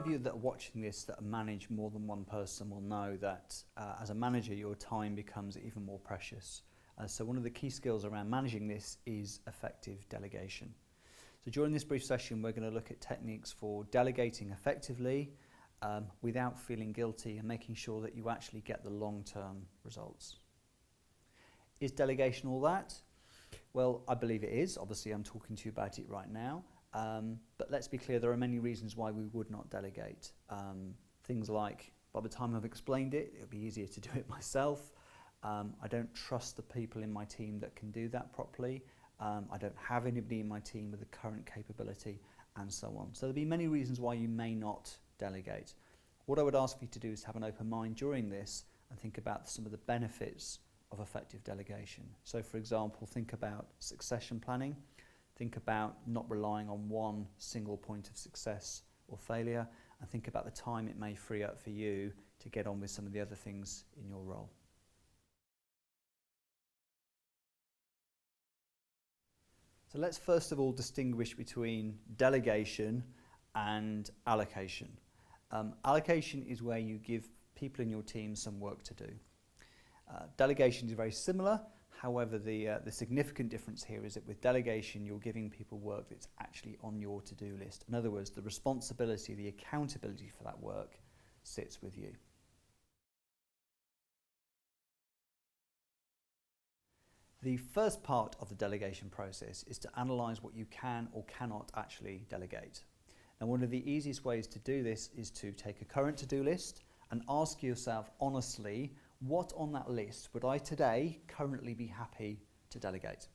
of you that are watching this that manage more than one person will know that as a manager your time becomes even more precious. So one of the key skills around managing this is effective delegation. So during this brief session we're going to look at techniques for delegating effectively without feeling guilty and making sure that you actually get the long-term results. Is delegation all that? Well, I believe it is. Obviously I'm talking to you about it right now. But let's be clear, there are many reasons why we would not delegate. Things like, by the time I've explained it, it'll be easier to do it myself. I don't trust the people in my team that can do that properly. I don't have anybody in my team with the current capability, and so on. So there'll be many reasons why you may not delegate. What I would ask you to do is have an open mind during this and think about some of the benefits of effective delegation. So for example, think about succession planning. Think about not relying on one single point of success or failure, and think about the time it may free up for you to get on with some of the other things in your role. So let's first of all distinguish between delegation and allocation. Allocation is where you give people in your team some work to do. Delegation is very similar. However, the significant difference here is that with delegation you're giving people work that's actually on your to-do list. In other words, the responsibility, the accountability for that work sits with you. The first part of the delegation process is to analyse what you can or cannot actually delegate. Now, one of the easiest ways to do this is to take a current to-do list and ask yourself honestly, what on that list would I today currently be happy to delegate?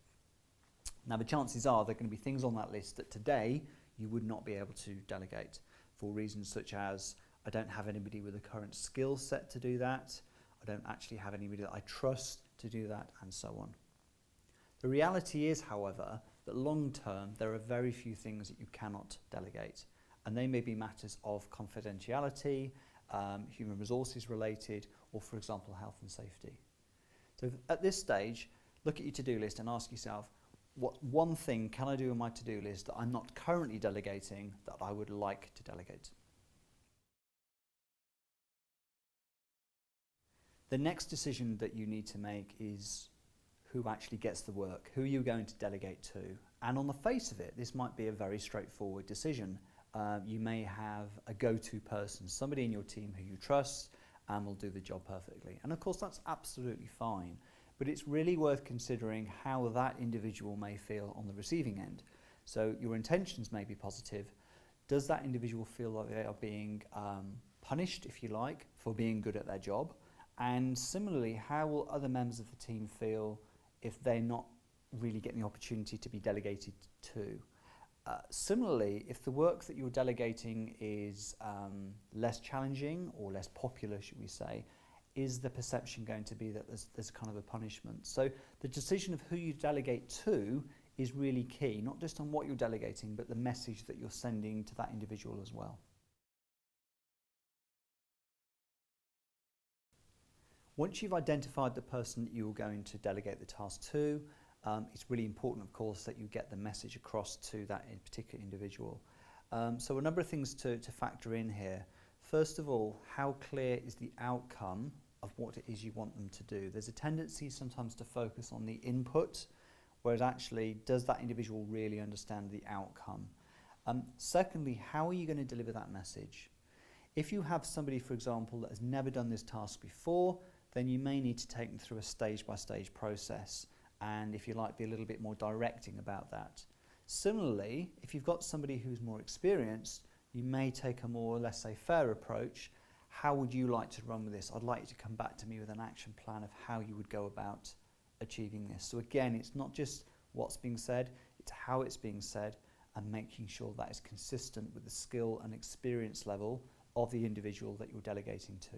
Now the chances are there are going to be things on that list that today you would not be able to delegate for reasons such as I don't have anybody with a current skill set to do that, I don't actually have anybody that I trust to do that, and so on. The reality is, however, that long term there are very few things that you cannot delegate, and they may be matters of confidentiality, human resources related, or for example health and safety. So at this stage, look at your to-do list and ask yourself, what one thing can I do on my to-do list that I'm not currently delegating that I would like to delegate? The next decision that you need to make is who actually gets the work, who are you going to delegate to? And on the face of it, this might be a very straightforward decision. You may have a go-to person, somebody in your team who you trust and will do the job perfectly. And of course that's absolutely fine, but it's really worth considering how that individual may feel on the receiving end. So your intentions may be positive. Does that individual feel like they are being punished, if you like, for being good at their job? And similarly, how will other members of the team feel if they're not really getting the opportunity to be delegated to? Similarly, if the work that you're delegating is less challenging or less popular, should we say, is the perception going to be that there's kind of a punishment? So the decision of who you delegate to is really key, not just on what you're delegating, but the message that you're sending to that individual as well. Once you've identified the person that you're going to delegate the task to, it's really important, of course, that you get the message across to that particular individual. So a number of things to factor in here. First of all, how clear is the outcome of what it is you want them to do? There's a tendency sometimes to focus on the input, whereas actually, does that individual really understand the outcome? Secondly, how are you going to deliver that message? If you have somebody, for example, that has never done this task before, then you may need to take them through a stage-by-stage process, and if you like, be a little bit more directing about that. Similarly, if you've got somebody who's more experienced, you may take a more laissez-faire approach. How would you like to run with this? I'd like you to come back to me with an action plan of how you would go about achieving this. So again, it's not just what's being said, it's how it's being said, and making sure that is consistent with the skill and experience level of the individual that you're delegating to.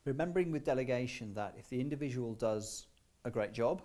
Remembering with delegation that if the individual does a great job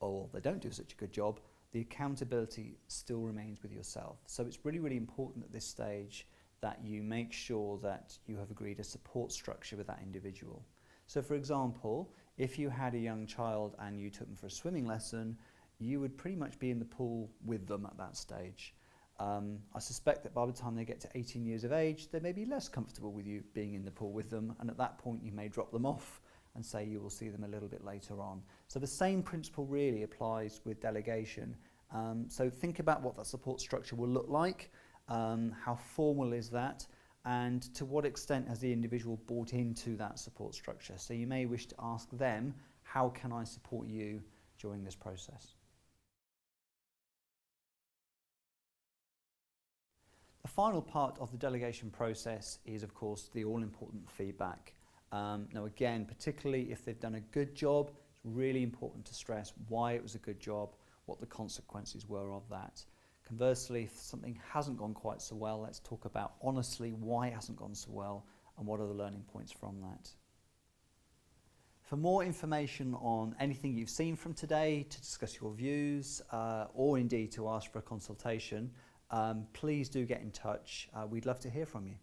or they don't do such a good job, the accountability still remains with yourself. So it's really, really important at this stage that you make sure that you have agreed a support structure with that individual. So for example, if you had a young child and you took them for a swimming lesson, you would pretty much be in the pool with them at that stage. I suspect that by the time they get to 18 years of age, they may be less comfortable with you being in the pool with them, and at that point you may drop them off and say you will see them a little bit later on. So the same principle really applies with delegation. So think about what that support structure will look like, how formal is that, and to what extent has the individual bought into that support structure. So you may wish to ask them, how can I support you during this process? The final part of the delegation process is, of course, the all-important feedback. Now again, particularly if they've done a good job, it's really important to stress why it was a good job, what the consequences were of that. Conversely, if something hasn't gone quite so well, let's talk about honestly why it hasn't gone so well and what are the learning points from that. For more information on anything you've seen from today, to discuss your views, or indeed to ask for a consultation, please do get in touch. We'd love to hear from you.